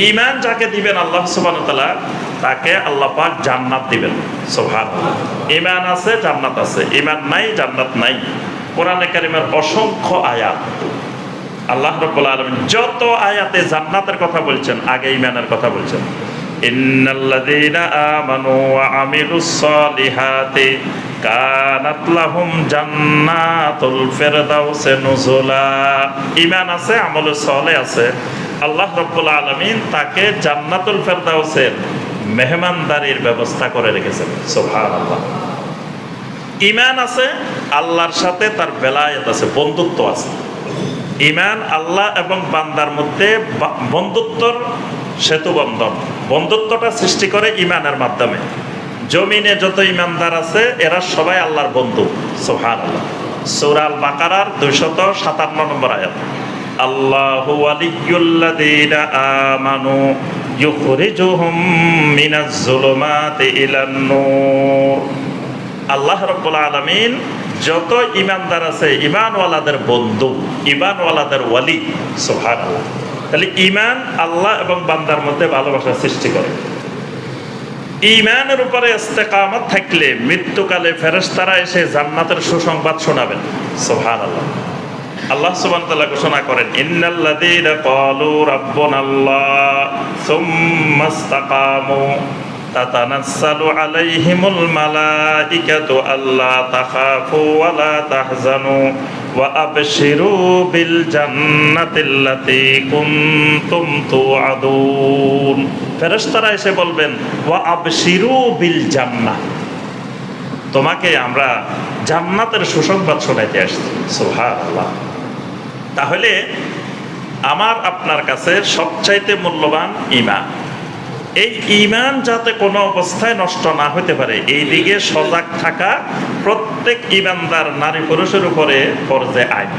ঈমান যাকে দিবেন আল্লাহ সুবহানাহু ওয়া তাআলা, তাকে আল্লাহ পাক জান্নাত দিবেন। সুবহানাল্লাহ। ঈমান আছে, জান্নাত আছে। ঈমান নাই, জান্নাত নাই। কোরআনে কারীমের অসংখ্য আয়াত, আল্লাহ রাব্বুল আলামিন যত আয়াতে জান্নাতের কথা বলছেন, আগে ঈমানের কথা বলছেন। ইন্নাল্লাযীনা আমানু ওয়া আমিলুস সালিহাতি কানাত লাহুম জান্নাতুল ফিরদাউসি নুজুলা। ঈমান আছে, আমলে সালেহ আছে, আল্লাহ রাব্বুল আলামিন তাকে জান্নাতুল ফিরদাউসের মেহমানদারির ব্যবস্থা করে রেখেছেন। সুবহানাল্লাহ। ঈমান আছে, আল্লাহর সাথে তার বেলায়েত আছে, বন্ধুত্ব আছে। ঈমান আল্লাহ এবং বান্দার মধ্যে বন্ধুত্বর সেতু বন্ধন, বন্ধুত্বটা সৃষ্টি করে ঈমানের মাধ্যমে। জমিনে যত ঈমানদার আছে এরা সবাই আল্লাহর বন্ধু। সুবহানাল্লাহ। সূরা আল বাকারার 257 নম্বর আয়াত। আল্লাহু ওয়ালিয়্যুল্লাযীনা আমানু ইউখরিজুহুম মিনাজ যুলুমাতি ইলান নূর। আল্লাহ রাব্বুল আলামিন যত ঈমানদার আছে ঈমানওয়ালাদের বন্ধু, ঈমানওয়ালাদের ওয়ালি। সুবহানাল্লাহ। তাহলে ঈমান আল্লাহ এবং বান্দার মধ্যে ভালোবাসা সৃষ্টি করে। ঈমানের উপরে ইস্তেকামত থাকলে মৃত্যুকালে ফেরেশতারা এসে জান্নাতের সুসংবাদ শোনাবেন। সুবহানাল্লাহ। আল্লাহ সুবহানাহু ওয়া তাআলা ঘোষণা করেন, ইন্নাল্লাযীনা ক্বালু রাব্বুনাল্লাহ সুম্মা ইসতাকামু তাতানাসসালু আলাইহিমুল মালাইকাতু আল্লা তাখাফু ওয়া লা তাহজানু ওয়া আবশিরু বিল জান্নাতিল্লাতী কুনতুম তুআদুন। ফেরেশতারা এসে বলবেন, ওয়া আবশিরু বিল জান্নাহ, তোমাকে আমরা জান্নাতের সুসংবাদ শোনাইতে আসছি। সুবহানাল্লাহ। তাহলে আমার আপনার কাছে সবচাইতে মূল্যবান ঈমান। এই ঈমান যাতে কোনো অবস্থায় নষ্ট না হতে পারে এই দিকে সজাগ থাকা প্রত্যেক ঈমানদার নারী পুরুষের উপরে ফরজে আইন।